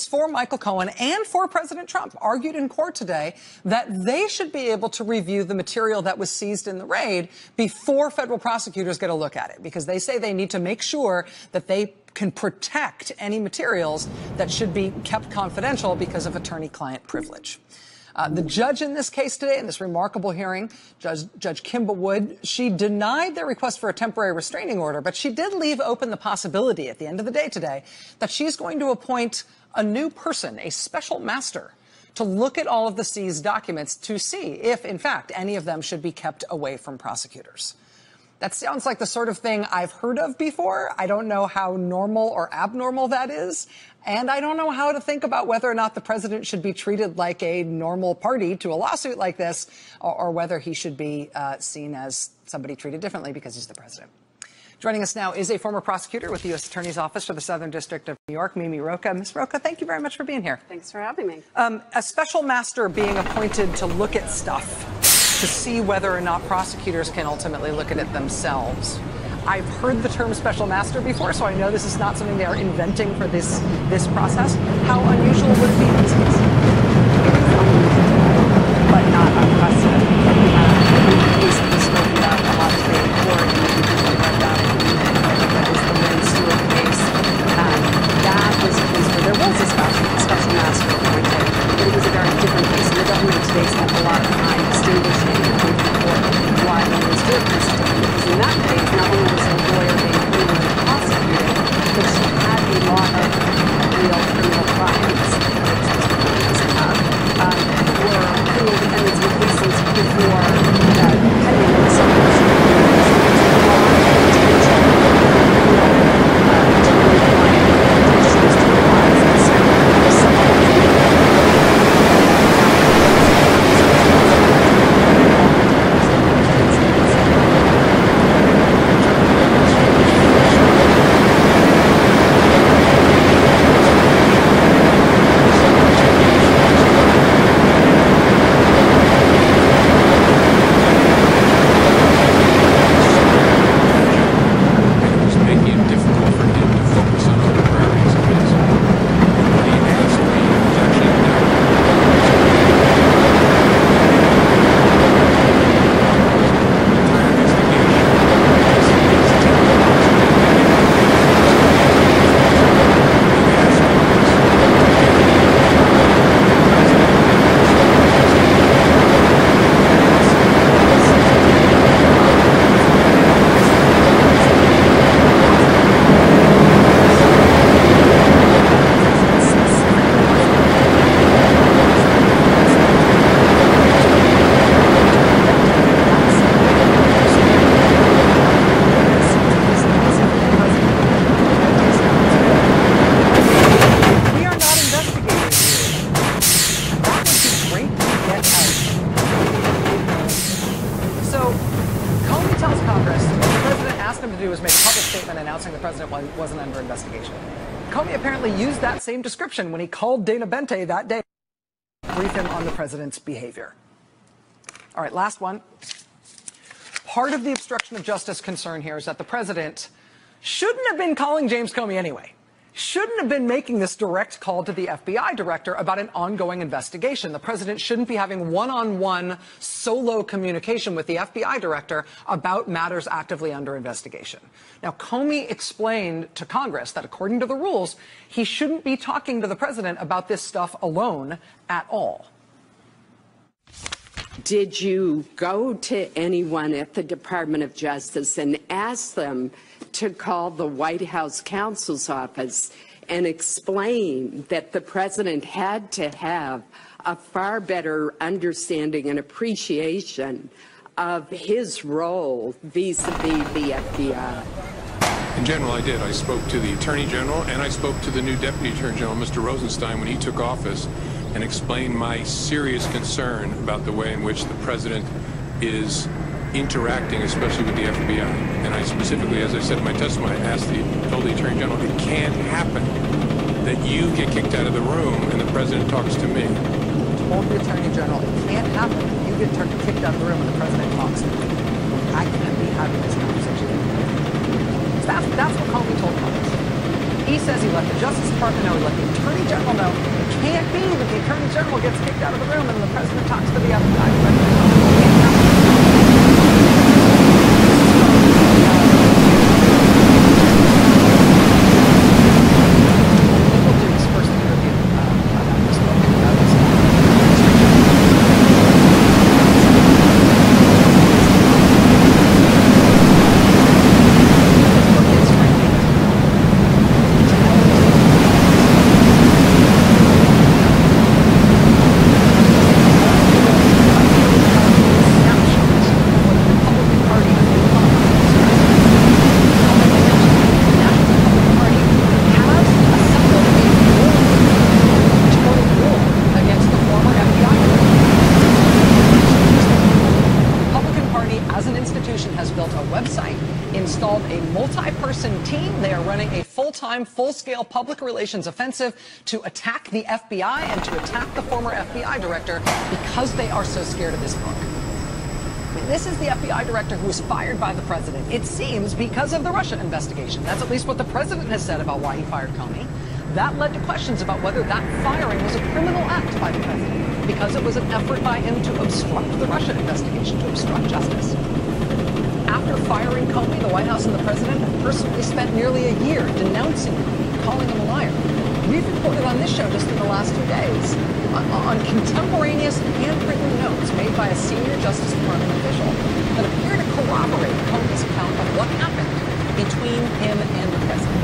attorneys for Michael Cohen and for President Trump argued in court today that they should be able to review the material that was seized in the raid before federal prosecutors get a look at it, because they say they need to make sure that they can protect any materials that should be kept confidential because of attorney-client privilege. The judge in this case today, in this remarkable hearing, Judge Kimba Wood, she denied their request for a temporary restraining order, but she did leave open the possibility at the end of the day today that she's going to appoint a new person, a special master, to look at all of the seized documents to see if, in fact, any of them should be kept away from prosecutors. That sounds like the sort of thing I've heard of before. I don't know how normal or abnormal that is. And I don't know how to think about whether or not the president should be treated like a normal party to a lawsuit like this, or whether he should be seen as somebody treated differently because he's the president. Joining us now is a former prosecutor with the U.S. Attorney's Office for the Southern District of New York, Mimi Rocah. Ms. Rocah, thank you very much for being here. Thanks for having me. A special master being appointed to look at stuff, to see whether or not prosecutors can ultimately look at it themselves. I've heard the term special master before, so I know this is not something they are inventing for this process. How unusual would it be in this case? But not unprecedented. We've spoken about a lot of the court and that was the Lynn Stewart case. That was a case where there was a special master appointed, but it was a very different case. And the government today spent a lot of time distinguishing between the court why Lynn Stewart was different. Because in that case, not only was the lawyer being criminally prosecuted, but she had a lot of real criminal clients, which was the plaintiffs have, were criminal defendants in cases before pending the summons. Wasn't under investigation. Comey apparently used that same description when he called Dana Bente that day to brief him on the president's behavior. All right, last one. Part of the obstruction of justice concern here is that the president shouldn't have been calling James Comey anyway. Shouldn't have been making this direct call to the FBI director about an ongoing investigation. The president shouldn't be having one-on-one solo communication with the FBI director about matters actively under investigation. Now, Comey explained to Congress that according to the rules, he shouldn't be talking to the president about this stuff alone at all. Did you go to anyone at the Department of Justice and ask them to call the White House counsel's office and explain that the president had to have a far better understanding and appreciation of his role vis-a-vis the FBI? In general, I did. I spoke to the Attorney General and I spoke to the new Deputy Attorney General, Mr. Rosenstein, when he took office, and explained my serious concern about the way in which the president is interacting, especially with the FBI. And I specifically, as I said in my testimony, told the Attorney General, it can't happen that you get kicked out of the room and the president talks to me. Told the Attorney General, it can't happen that you get kicked out of the room and the president talks to me. I can't be having this conversation. That's what Comey told Congress. He says he let the Justice Department know, he let the Attorney General know. It can't be that the Attorney General gets kicked out of the room and the President talks to the FBI director. Installed a multi-person team. They are running a full-time, full-scale public relations offensive to attack the FBI and to attack the former FBI director because they are so scared of this book. I mean, this is the FBI director who was fired by the president. It seems because of the Russia investigation. That's at least what the president has said about why he fired Comey. That led to questions about whether that firing was a criminal act by the president because it was an effort by him to obstruct the Russia investigation, to obstruct justice. After firing Comey, the White House and the president have personally spent nearly a year denouncing Comey, calling him a liar. We've reported on this show just in the last 2 days on contemporaneous handwritten notes made by a senior Justice Department official that appear to corroborate Comey's account of what happened between him and the president.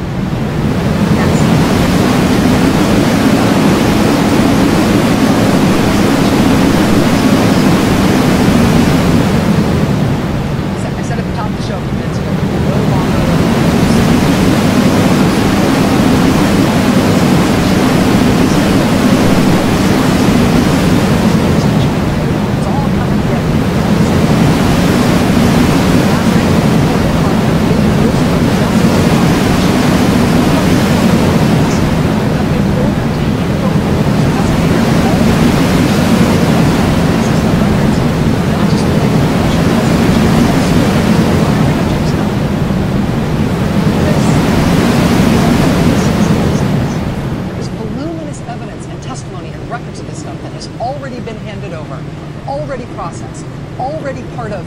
Already been handed over, already processed, already part of.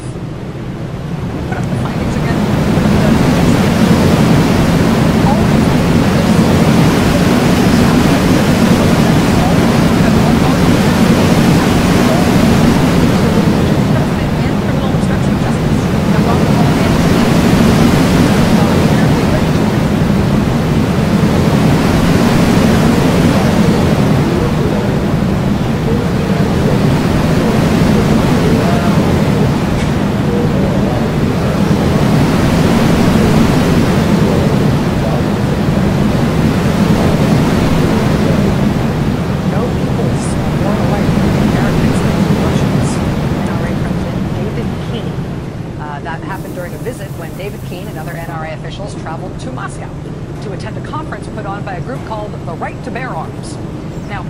Put up the findings again. That happened during a visit when David Keene and other NRA officials traveled to Moscow to attend a conference put on by a group called the Right to Bear Arms. Now,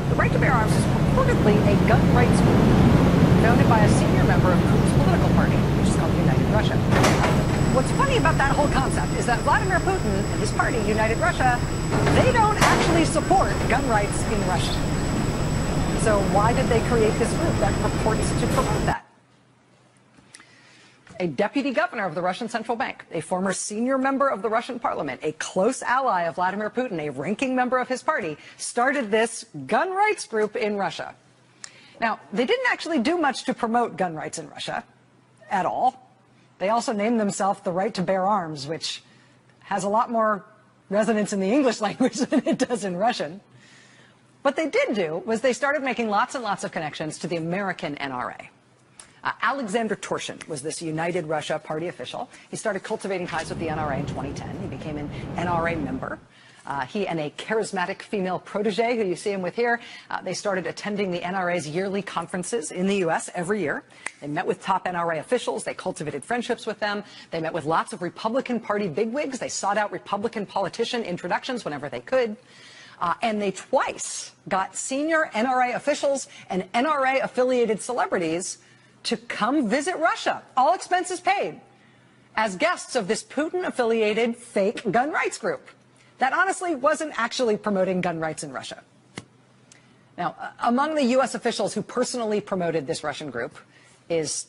the Right to Bear Arms is purportedly a gun rights group founded by a senior member of Putin's political party, which is called United Russia. What's funny about that whole concept is that Vladimir Putin and his party, United Russia, they don't actually support gun rights in Russia. So why did they create this group that purports to promote that? A deputy governor of the Russian Central Bank, a former senior member of the Russian parliament, a close ally of Vladimir Putin, a ranking member of his party, started this gun rights group in Russia. Now, they didn't actually do much to promote gun rights in Russia at all. They also named themselves the Right to Bear Arms, which has a lot more resonance in the English language than it does in Russian. What they did do was they started making lots and lots of connections to the American NRA. Alexander Torshin was this United Russia party official. He started cultivating ties with the NRA in 2010. He became an NRA member. He and a charismatic female protege, who you see him with here, they started attending the NRA's yearly conferences in the U.S. every year. They met with top NRA officials. They cultivated friendships with them. They met with lots of Republican Party bigwigs. They sought out Republican politician introductions whenever they could. And they twice got senior NRA officials and NRA-affiliated celebrities to come visit Russia, all expenses paid, as guests of this Putin-affiliated fake gun rights group. that honestly wasn't actually promoting gun rights in Russia. Now, among the U.S. officials who personally promoted this Russian group is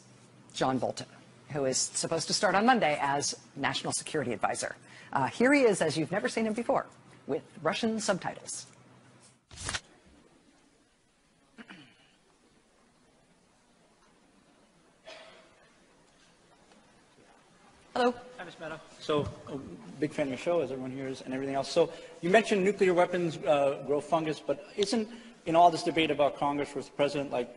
John Bolton, who is supposed to start on Monday as National Security Advisor. Here he is, as you've never seen him before, with Russian subtitles. Hello. Hi, Ms. Maddow. So, a big fan of your show, as everyone here is, and everything else. So, you mentioned nuclear weapons grow fungus, but isn't, in all this debate about Congress versus the president, like,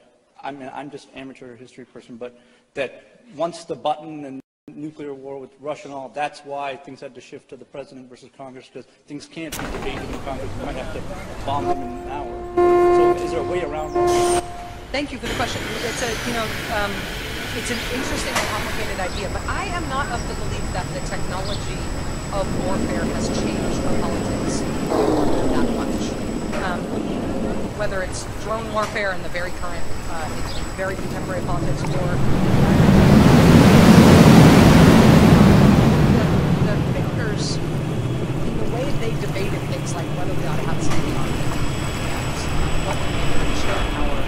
I'm just an amateur history person, but that once the button and nuclear war with Russia and all, that's why things had to shift to the president versus Congress, because things can't be debated in Congress. You might have to bomb them in an hour. So, is there a way around that? Thank you for the question. It's it's an interesting and complicated idea, but I am not of the belief that the technology of warfare has changed the politics that much. Whether it's drone warfare in the very current, in very contemporary politics, or the founders, in the way they debated things like whether we ought to have a standing army and what would be the share power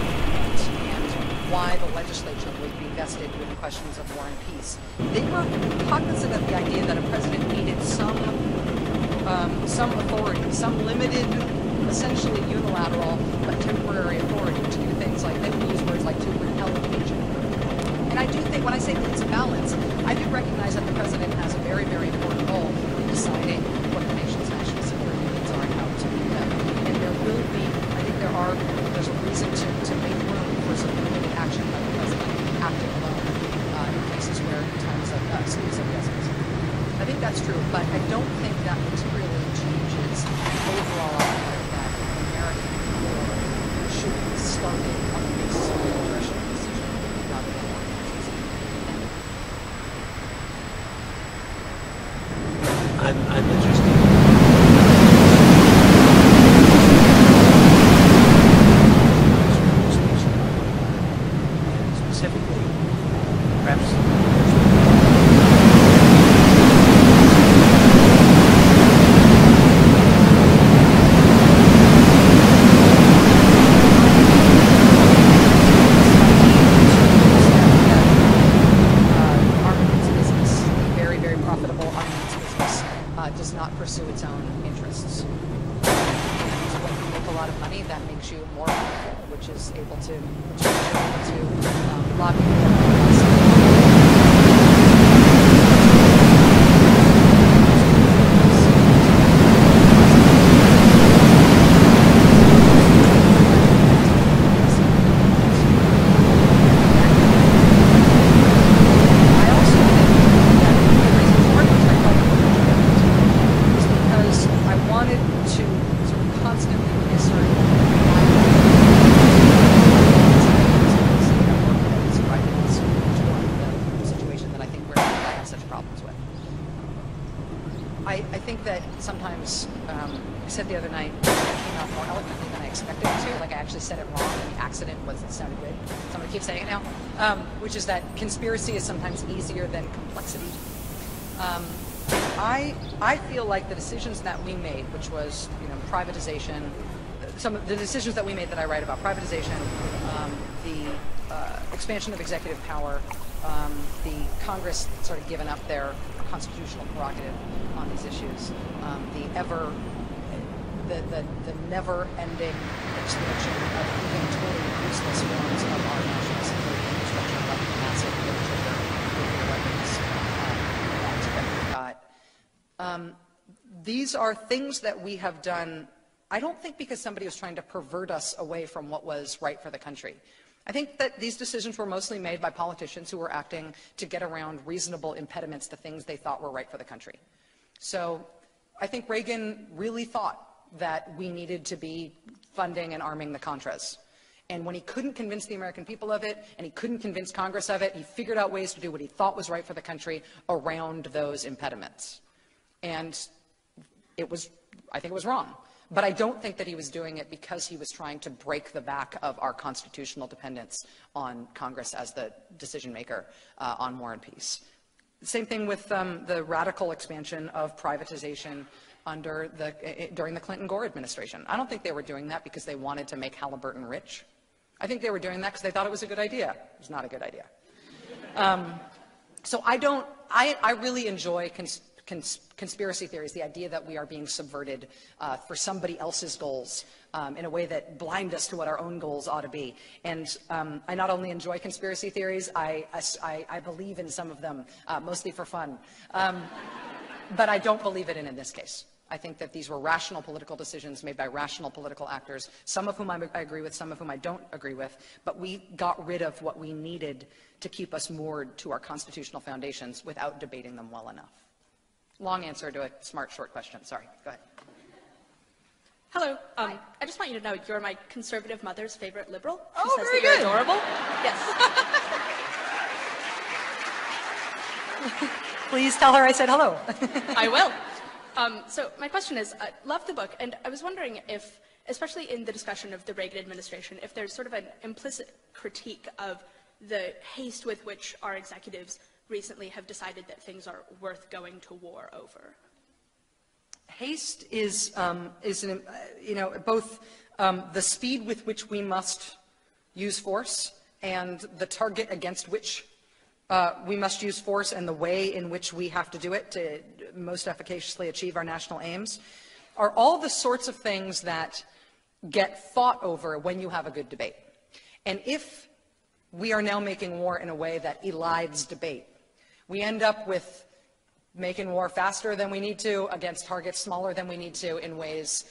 and why the legislature would be vested with questions of war and peace. They were cognizant of the idea that a president needed some authority, some limited, essentially unilateral but temporary authority to do things like, they would use words like to repel invasion. And I do think, when I say it's a balance, I do recognize that the president has a very, very important role in deciding what the nation's national security needs are and how to meet them. And there will be, I think there's a reason to make room for some limited action by the president acting alone in cases where times of serious investments. I think that's true, but I don't think that materially changes the overall idea that American war should be started on the basis of a congressional decision rather than one I'm interested. Specifically, perhaps does not pursue its own interests. And when you make a lot of money, that makes you more powerful, which is able to lobby for I think that sometimes, I said the other night, it came out more eloquently than I expected it to. Like, I actually said it wrong, and the accident sounded good. So I'm going to keep saying it now, which is that conspiracy is sometimes easier than complexity. I feel like the decisions that we made, which was, privatization, some of the decisions that we made that I write about, privatization, the expansion of executive power, the Congress sort of given up their constitutional prerogative on these issues, the never-ending expansion of even totally useless forms of our national security infrastructure, like the massive nuclear weapons that we've got. These are things that we have done, I don't think because somebody was trying to pervert us away from what was right for the country. I think that these decisions were mostly made by politicians who were acting to get around reasonable impediments to things they thought were right for the country. So I think Reagan really thought that we needed to be funding and arming the Contras. And when he couldn't convince the American people of it, and he couldn't convince Congress of it, he figured out ways to do what he thought was right for the country around those impediments. And I think it was wrong. But I don't think that he was doing it because he was trying to break the back of our constitutional dependence on Congress as the decision maker on war and peace. Same thing with the radical expansion of privatization during the Clinton-Gore administration. I don't think they were doing that because they wanted to make Halliburton rich. I think they were doing that because they thought it was a good idea. It was not a good idea. So I really enjoy conspiracy theories, the idea that we are being subverted for somebody else's goals in a way that blind us to what our own goals ought to be. And I not only enjoy conspiracy theories, I believe in some of them, mostly for fun. But I don't believe it in this case. I think that these were rational political decisions made by rational political actors, some of whom I agree with, some of whom I don't agree with, but we got rid of what we needed to keep us moored to our constitutional foundations without debating them well enough. Long answer to a smart, short question. Sorry. Go ahead. Hello. I just want you to know you're my conservative mother's favorite liberal. She Oh, says very that you're good. adorable. Yes. Please tell her I said hello. I will. So my question is, I love the book, and I was wondering if, especially in the discussion of the Reagan administration, if there's sort of an implicit critique of the haste with which our executives recently have decided that things are worth going to war over. Haste is both the speed with which we must use force and the target against which we must use force and the way in which we have to do it to most efficaciously achieve our national aims are all the sorts of things that get fought over when you have a good debate. And if we are now making war in a way that elides debate, we end up with making war faster than we need to against targets smaller than we need to in ways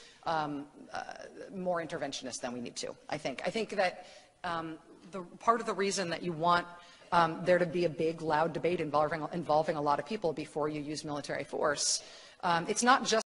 more interventionist than we need to, I think. I think that part of the reason that you want there to be a big, loud debate involving a lot of people before you use military force, it's not just